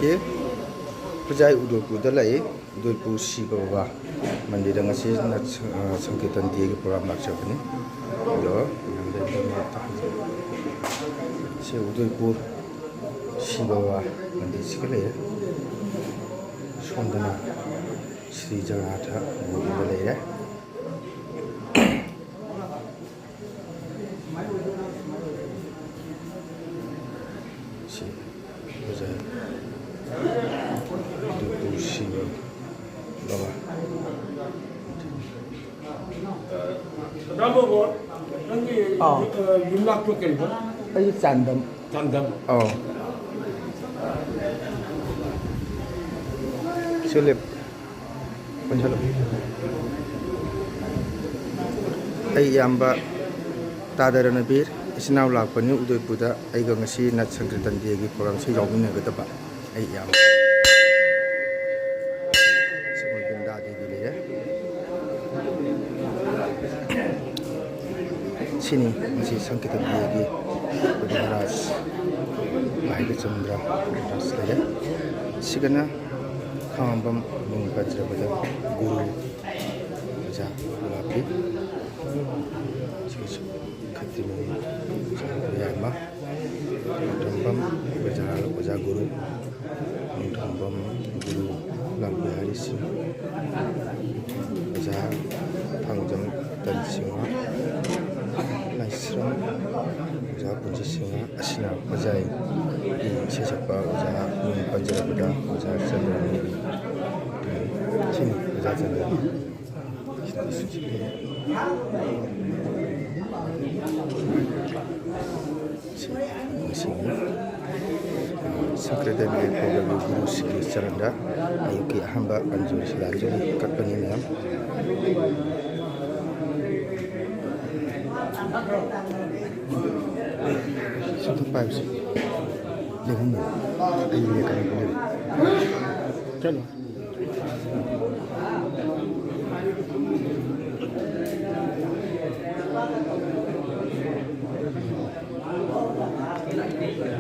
ꯍꯧꯖꯤꯛꯁꯦ ꯈꯨꯖꯥꯏ ꯎꯗꯣꯏꯄꯨꯔꯗ ꯂꯩ ꯎꯗꯣꯏꯄꯨꯔ ꯁꯤꯕ ꯕꯕꯥ ꯃꯟꯗꯤꯔꯗ ꯉꯁꯤꯅ ꯁꯪꯀꯤꯔꯇꯟ ꯗꯦꯒꯤ ꯄ꯭ꯔꯣꯒ꯭ꯔꯥꯝ ꯂꯥꯛꯆꯕꯅꯤ ꯑꯗꯣ ꯁꯤ ꯎꯗꯣꯏꯄꯨꯔ ꯁꯤꯕ ꯕꯕꯥ ꯃꯟꯗꯤꯔꯁꯤꯒ ꯂꯩꯔꯦ ꯁꯣꯝꯗꯅ ꯁ꯭ꯔꯤ ꯖꯒꯟꯅꯥꯊ ꯒꯣꯕꯤꯟꯗ ꯂꯩꯔꯦ ꯁꯤ ꯈꯨꯖꯥꯏ 우도이푸르 시바 baba Berapa nanti jumlah tu kira? Ay Candam. Candam. Oh. Sulip. Panjalop. Ay yamba tadarana bir isinaw lakpani Udoypurda ay ga ngasi nat Sankirtan Day-gi program si yawminagadaba ay yamba sini masih Sankirtan Day-gi Budi Maharaj Mahika Chandra Maharaj laya sigana Khambam Mung Vajrabada Guru Raja Gulapi Sigasu Khatimi Yama Nunthambam Raja Guru Nunthambam Guru Lambiari Singh Raja Thangjam Tan Singha Laisram Raja Punji Singha Asina Pajai Sesapa Raja Mung Vajrabada Raja Chandrani Sini Raja Chandrani Sankirtan Day program Guru Sri Charanda ayuki hamba anjur silanjuri katpani ma'am satu pipe sih dengan ayu ni kan boleh chalo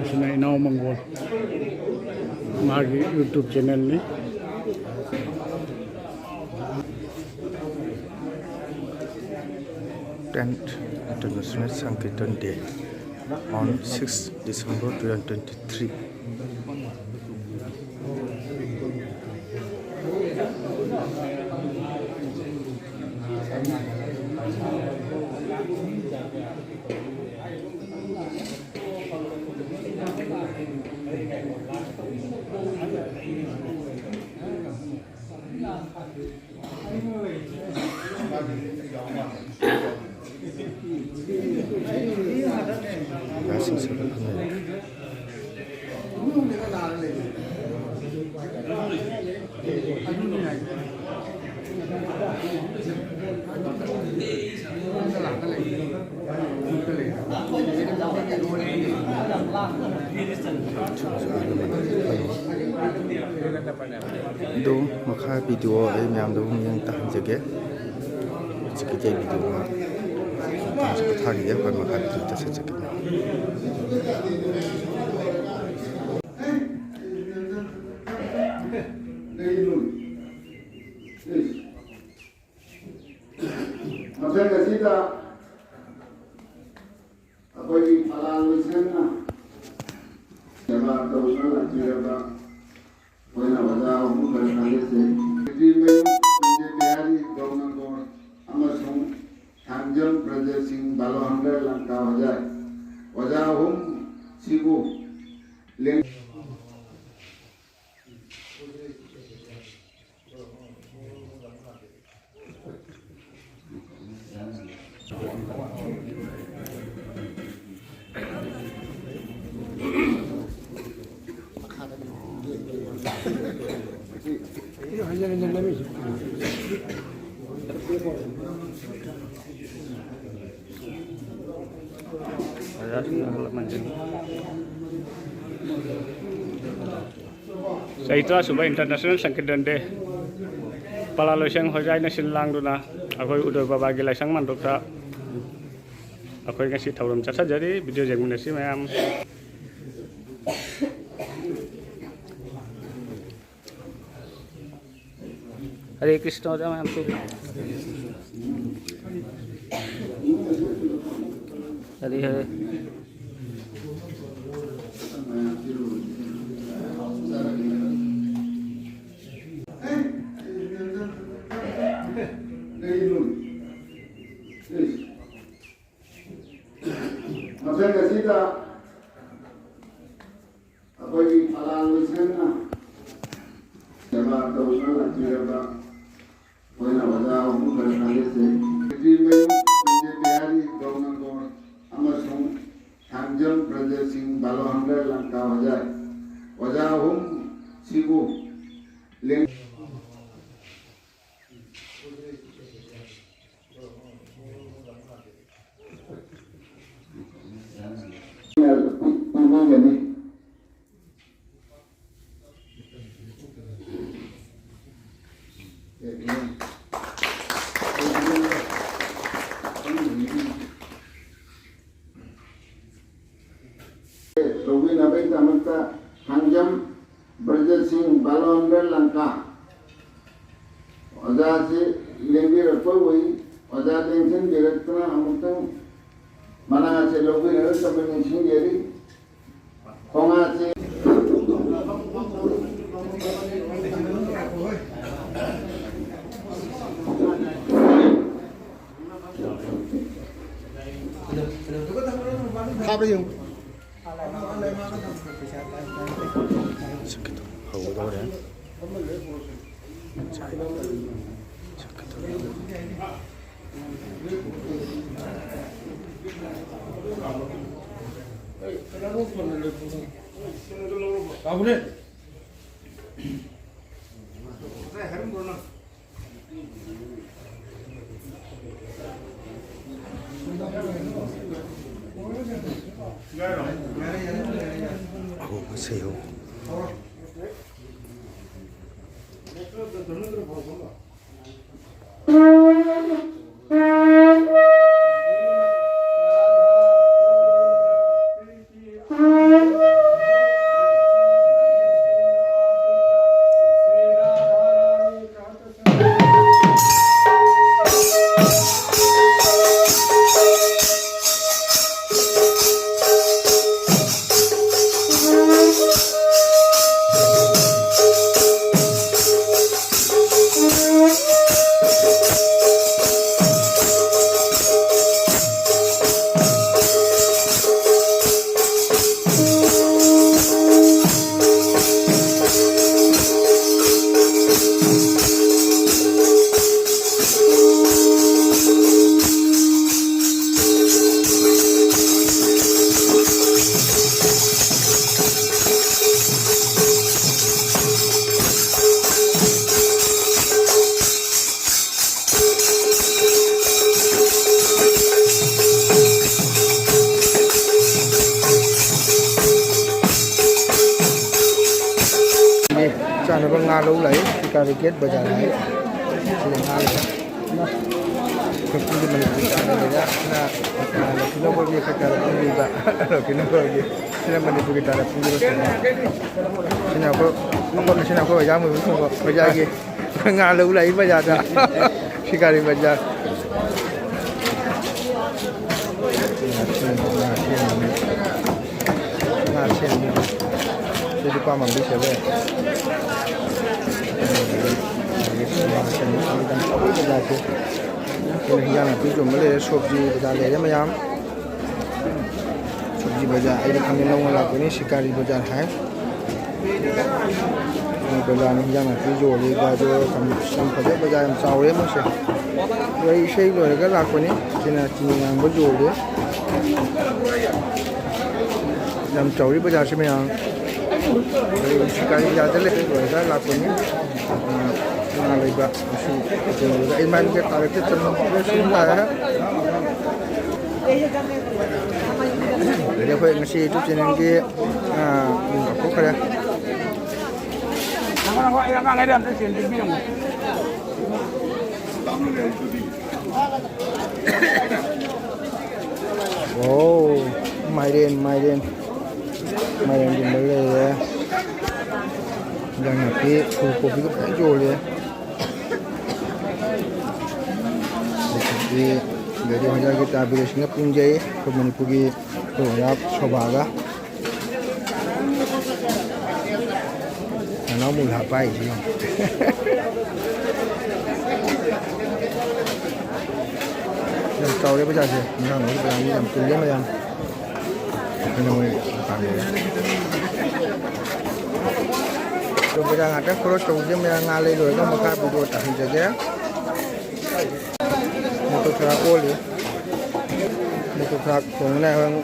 Sina Inaw Manggol magi YouTube channel ni 10th International Sankirtan Day on 6 December 2023. Masih sebenarnya. Do maka video ay miyam do yang tahan jage. Sekitar video ma tahan sekitar hari ya bukan maka video kita saja. Macam kita apa yang alami sana, jemaah teruslah lagi apa, mana wajah umum berkali sih. Jadi memang hari dorong dorong, amasung Thangjam Praja Singh Balahanda Lanka wajah umum sibu leng. Saitra Subah International Sankirtan Day Palaloisang hojai na sinlang duna akoi Udoy Baba gi laisang mandok ta akoi ngasi thauram chatsa jari video jengmunasi mayam Hare Krishna Ramayantu. Hare Hare. Masa kasita ako'y palalusin na. Diba, taon na lang siya ba? Ako'y nawala akong kalit eh. Hindi mo yung Bihari Gaunagor amasung Thangjam Pradesh Singh Balohandar Lanka Wajay. Wajahum Sibu Ling Rowin Abay Tamanta Thangjam Pradesh Singh Balohandar Lanka Wajah si Lengi Rapawai Wajah tension direktna amutang mana se Rowin Abay Tamanta Singgeri Konga se Apa yung sakit hầu đâu đấy 세요. Sana bang ngalo lai Karikit bazaar hai sila ngalo kapag man kita nila na kilo mo bi kakara puli ba kilo mo bi sila man ibu kita na puli sina ko sina ko ya mo ko bazaar ge ngalo lai bazaar da shikari bazaar jadi pamam bisa be yang itu cuma le sobji bazaar le mayam sobji bazaar ini kami nongol lagu ini shikari bazaar hai ini bazaar ini yang itu jual le gajo kami sampai bazaar yang cawe masih jadi saya itu ada lagu ini cina yang berjual le yang cawe bazaar sih yang shikari bazaar le ada lagu ini Nalaiba su ilman ke tarik ke channel semua ya. Jadi aku ngasi itu channel ke aku kaya. Oh, Mairen di Malay ya. Jangan kopi kopi jual ya. gari hoja ki tabir singa punjai ko manipugi to ya sobaga nó mùi hạt bay chứ làm cầu đấy bây giờ gì mình làm cái làm từ đấy mà làm mình ngồi làm rồi bây giờ ngắt cái khối trồng chứ mình ngã lên rồi có một cái bụi tạt hình cái một cái thằng ô liu một cái thằng thùng này hơn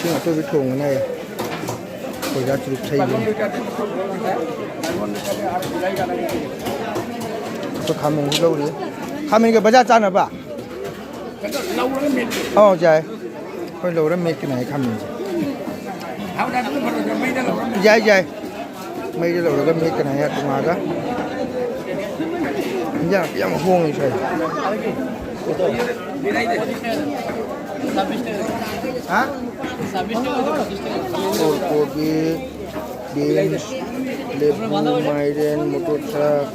khi mà tôi với thùng này tôi ra chụp thấy luôn tôi khám mình lâu đi khám mình cái bây giờ chán rồi bà trời hơi lâu đó mệt cái này khám mình dài mấy cái lâu đó mệt cái này tụi mà đó giờ bây mà huông rồi hả kopi beans lebu mairen motor truck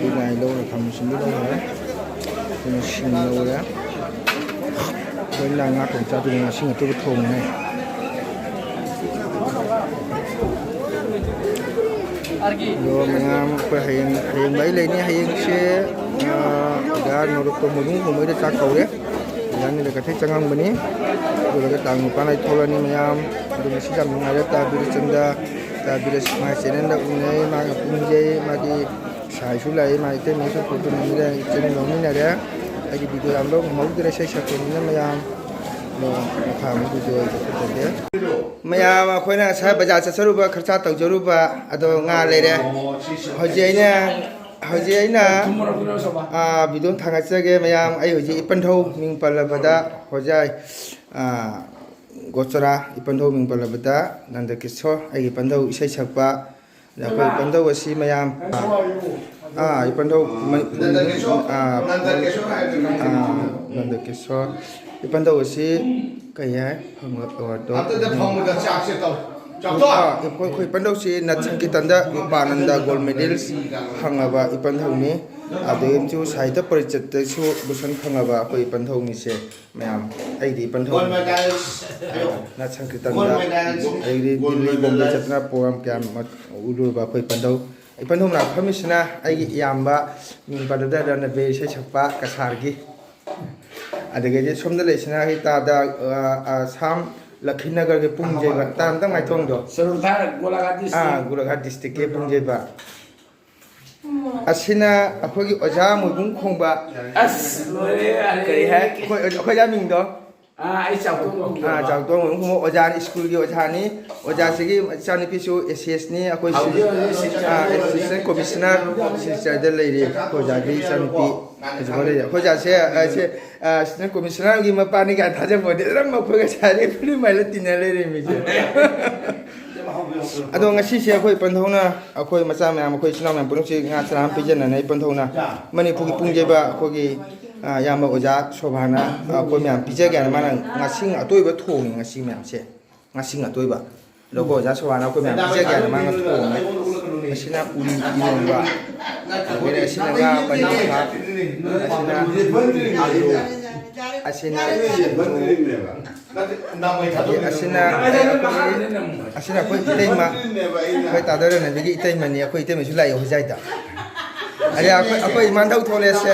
đi này đâu là thầm xin biết đâu hả mình xin đâu đó bên là ngắt cha tôi là xin ở tôi thùng này rồi mình phải hiện mấy lên nha hiện xe đã nó được có một đúng mới được cha cầu đấy yang ini dekat cengang beni, kalau kita tangguh panai thola ni mayam, kalau mesti jam mengajar tabir cenda, tabir semai senen dah unai, mak punjai, maki saya sulai, mak itu mesti foto ni dah, cenang ni ada, lagi video ambil mau kita saya share ni mayam, no, kami video itu saja. Mayam aku ni saya baca sesuatu kerja tahu jeruba atau ngalai deh, hujainya hojai나 비돈 당하자게 마양 아이 호지 이번도 민발라바다 호자이 고쳐라 이번도 민발라바다 난데께서 아이 이번도 이세 작바 나고 이번도 것이 마양 이번도 난데께서 이번도 것이 그야 कोई पंडो से नचंकी तंदा पानंदा gold medals हंगाबा इपंधौनी आदेम जो साहित्य परिचय सु Busan खंगाबा कोई पंधौनी से ma'am आईदी पंधौ नचंकी तंदा आईदी Delhi Bombay Chatna programme क्या उलुबा कोई पंधौ इपंधौ ना फमिसना आईगी यामबा मिन पददा दन बे से छपा कसारगी अदगे सोमदा लेसना हि तादा साम लखीनगर के पुंजेबा ताम तंग माइथोंग दो गोलाघाट डिस्ट्रिक्ट के पुंजेबा असिना अखोगी ओजा मुगुं खोंबा करी है खोजा मिंग दो चावतों मुगुं खोंबा ओजा स्कूल की ओजा नि ओजा सिगी चानी पिसु एसएस नि अखोई असिस्टेंट कमिश्नर सिस्टर दे लेरी ओजा की चानी पी खोजा से असिस्टेंट कमिश्नर की मपानी का थाजे बोदे रम मखोगा सारे पुली माइल तिना लेरी मिजे अदो ngasi se khoi panthona akhoi macha myam akhoi chinam myam punsi nga chram pijana nei panthona mani phugi pungjeba khogi yama oja sobhana akhoi myam pije gyan mana ngasi atoiba thong ngasi myam se ngasi atoiba logo oja sobhana akhoi myam pije gyan mana thong asina uli inomba bere asina nga pani kha asina asina koi itema koi tadara na bigi itema ni koi itema sulai ho jaita ari koi mandau thole se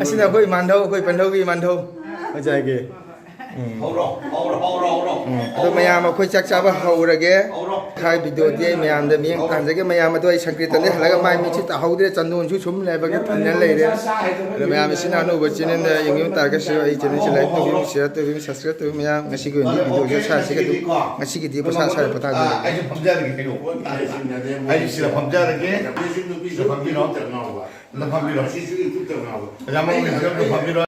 asina koi mandau koi pandau gi mandau ho jai ge ado mayam koi chak chaba haurage khai video die mayam da mieng tan jage mayam ado ai sankritan de halaga mai mi chi ta haudre chandun chu chum le ba ge than le re mayam sina no ba chinen da yeng targa se ai chinen se like to share to subscribe to mayam ngasi ko ni video je sa se ge du ngasi gi di ba sa sa pata de ai pamja de ke no ai sila pamja de ke pamja no ter no ba na pamja si si tu ter no ba ya mo ni pamja